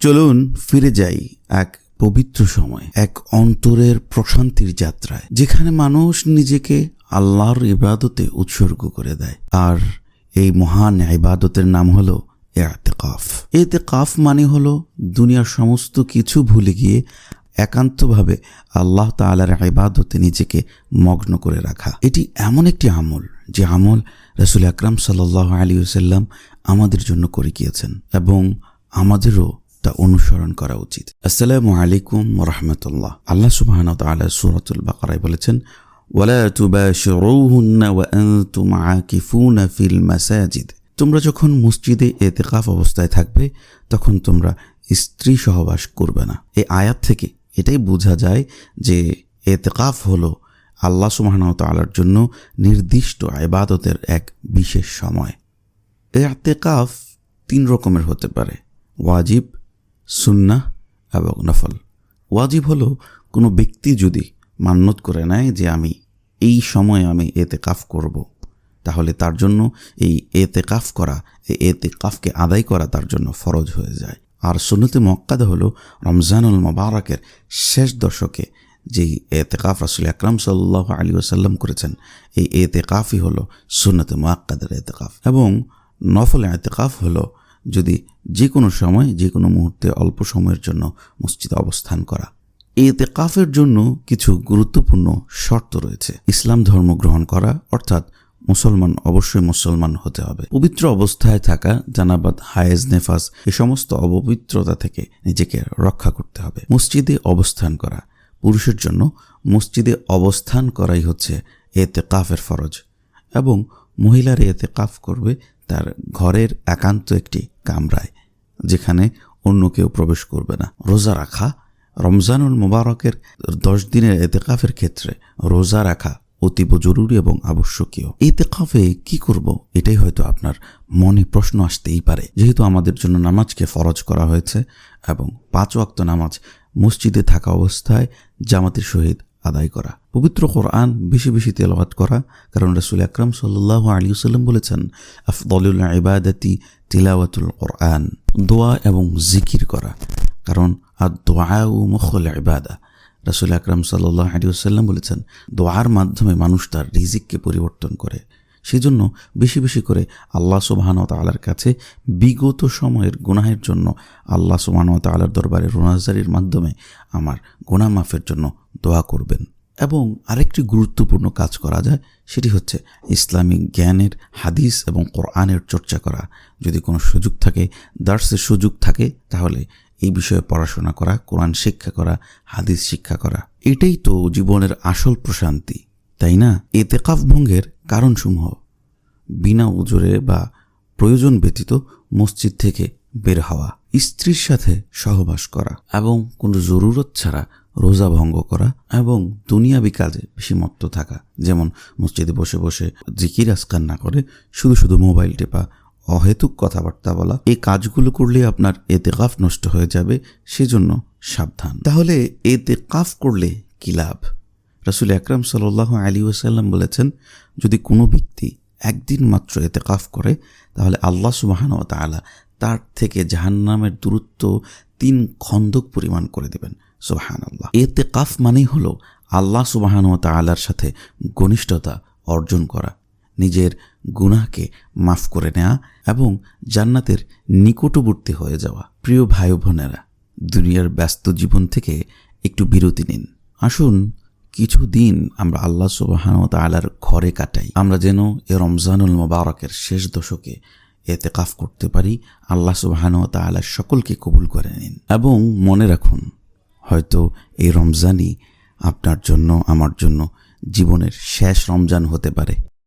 চলুন ফিরে যাই এক পবিত্র সময়, এক অন্তরের প্রশান্তির যাত্রায়, যেখানে মানুষ নিজেকে আল্লাহর ইবাদতে উৎসর্গ করে দেয়। আর এই মহান ইবাদতের নাম হলো ইতিকাফ। ইতিকাফ মানে হলো দুনিয়ার সমস্ত কিছু ভুলে গিয়ে একান্তভাবে আল্লাহ তাআলার ইবাদতে নিজেকে মগ্ন করে রাখা। এটি এমন একটি আমল, যে আমল রাসূল আকরাম সাল্লাল্লাহু আলাইহি ওয়াসাল্লাম আমাদের জন্য করে গিয়েছেন এবং আমাদেরও তা অনুসরণ করা উচিত। আসসালামু আলাইকুম ওয়া রাহমাতুল্লাহ। আল্লাহ সুবহানাহু ওয়া তাআলা সূরাতুল বাকারায় বলেছেন, ওয়ালা তুবাশিরুহুন্না ওয়া আনতুম আকিফুনা ফিল মাসাজিদ। তোমরা যখন মসজিদে ইতিকাফ অবস্থায় থাকবে তখন তোমরা স্ত্রী সহবাস করবে না। এই আয়াত থেকে এটাই বোঝা যায় যে ইতিকাফ হলো আল্লাহ সুবহানাহু ওয়া তাআলার জন্য নির্দিষ্ট ইবাদতের এক বিশেষ সময়। ইতিকাফ 3 রকমের হতে পারে: ওয়াজিব, সুন্নাহ এবং নফল। ওয়াজিব হলো কোনো ব্যক্তি যদি মান্যত করে নেয় যে আমি এই সময়ে আমি ইতিকাফ করব, তাহলে তার জন্য এই ইতিকাফ করা, এই ইতিকাফকে আদায় করা তার জন্য ফরজ হয়ে যায়। আর সুন্নতে মুআক্কাদা হলো রমজানুল মুবারাকের শেষ দশকে যেই ইতিকাফ রাসূল আকরাম সাল্লাল্লাহু আলাইহি ওয়াসাল্লাম করেছেন, এই ইতিকাফই হলো সুন্নতে মুআক্কাদার ইতিকাফ। এবং নফল ইতিকাফ হলো যদি যে কোনো সময়, যে কোনো মুহূর্তে অল্প সময়ের জন্য মসজিদে অবস্থান করা। ইতিকাফের জন্য কিছু গুরুত্বপূর্ণ শর্ত রয়েছে। ইসলাম ধর্ম গ্রহণ করা, অর্থাৎ অবশ্যই মুসলমান হতে হবে। পবিত্র অবস্থায় থাকা, জানাবাত, হায়েজ, নেফাস, এই সমস্ত অপবিত্রতা থেকে নিজেকে রক্ষা করতে হবে। মসজিদে অবস্থান করা, পুরুষের জন্য মসজিদে অবস্থান করাই হচ্ছে ইতিকাফের ফরজ, এবং মহিলার ইতিকাফ করবে তার ঘরের একান্ত একটি কামরায়, যেখানে অন্য কেউ প্রবেশ করবে না। রোজা রাখা, রমজানুল মুবারকের 10 দিনের ইতিকাফের ক্ষেত্রে রোজা রাখা অতীব জরুরি এবং আবশ্যকীয়। ইতিকাফে কি করব, এটাই হয়তো আপনার মনে প্রশ্ন আসতেই পারে। যেহেতু আমাদের জন্য নামাজকে ফরজ করা হয়েছে এবং 5 ওয়াক্ত নামাজ মসজিদে থাকা অবস্থায় জামাতের সহিত আদায় করা, পবিত্র কোরআন বেশি বেশি তেলাওয়াত করা, কারণ রাসূল আকরাম সাল্লাল্লাহু আলাইহি ওয়াসাল্লাম বলেছেন, আফদালুল ইবাদাতি তিলাওয়াতুল কোরআন। দোয়া এবং জিকির করা, কারণ আদ-দুআউ মুখুল ইবাদা। রাসূল আকরাম সাল্লাল্লাহু আলাইহি ওয়াসাল্লাম বলেছেন, দোয়ার মাধ্যমে মানুষ তার রিজিককে পরিবর্তন করে। সেজন্য বেশি বেশি করে আল্লাহ সুবহানাহু ওয়া তাআলার কাছে বিগত সময়ের গুনাহের জন্য আল্লাহ সুবহানাহু ওয়া তাআলার দরবারে রোনাজারির মাধ্যমে আমার গুনাহ মাফের জন্য দোয়া করবেন। এবং আরেকটি গুরুত্বপূর্ণ কাজ করা যায়, সেটি হচ্ছে ইসলামিক জ্ঞানের, হাদিস এবং কোরআনের চর্চা করা। যদি কোনো সুযোগ থাকে, দার্সের সুযোগ থাকে, তাহলে এই বিষয়ে পড়াশোনা করা, কোরআন শিক্ষা করা, হাদিস শিক্ষা করা, এটাই তো জীবনের আসল প্রশান্তি, তাই না? ইতিকাফ ভঙ্গের কারণসমূহ: বিনা উজরে বা প্রয়োজন ব্যতীত মসজিদ থেকে বের হওয়া, স্ত্রীর সাথে সহবাস করা, এবং কোনো জরুরত ছাড়া রোজা ভঙ্গ করা, এবং দুনিয়াবি কাজে বেশি মত্ত থাকা, যেমন মসজিদে বসে বসে জিকির আজকার না করে শুধু শুধু মোবাইল টেপা, অহেতুক কথাবার্তা বলা। এই কাজগুলো করলে আপনার ইতিকাফ নষ্ট হয়ে যাবে, সেজন্য সাবধান। তাহলে ইতিকাফ করলে কি লাভ? রাসূল আকরাম সাল্লাল্লাহু আলাইহি ওয়াসাল্লাম বলেছেন, যদি কোনো ব্যক্তি একদিন মাত্র ইতিকাফ করে, তাহলে আল্লাহ সুবহানাহু ওয়া তাআলা তার থেকে জাহান্নামের দূরত্ব 3 খন্দক পরিমাণ করে দেবেন। সুবহানাল্লাহ। ইতিকাফ মানেই হলো আল্লাহ সুবহানাহু ওয়া তাআলার সাথে ঘনিষ্ঠতা অর্জন করা, নিজের গুনাহকে মাফ করে নেওয়া এবং জান্নাতের নিকটবর্তী হয়ে যাওয়া। প্রিয় ভাই বোনেরা, দুনিয়ার ব্যস্ত জীবন থেকে একটু বিরতি নিন। আসুন কিছুদিন আমরা আল্লাহ সুবহানাহু ওয়া তাআলার ঘরে কাটাই। আমরা যেন এ রমজানুল মুবারকের শেষ দশকে ইতিকাফ করতে পারি। আল্লাহ সুবহানাহু ওয়া তাআলা সকলকে কবুল করে নিন। এবং মনে রাখুন, হয়তো এই রমজানই আপনার জন্য, আমার জন্য জীবনের শেষ রমজান হতে পারে।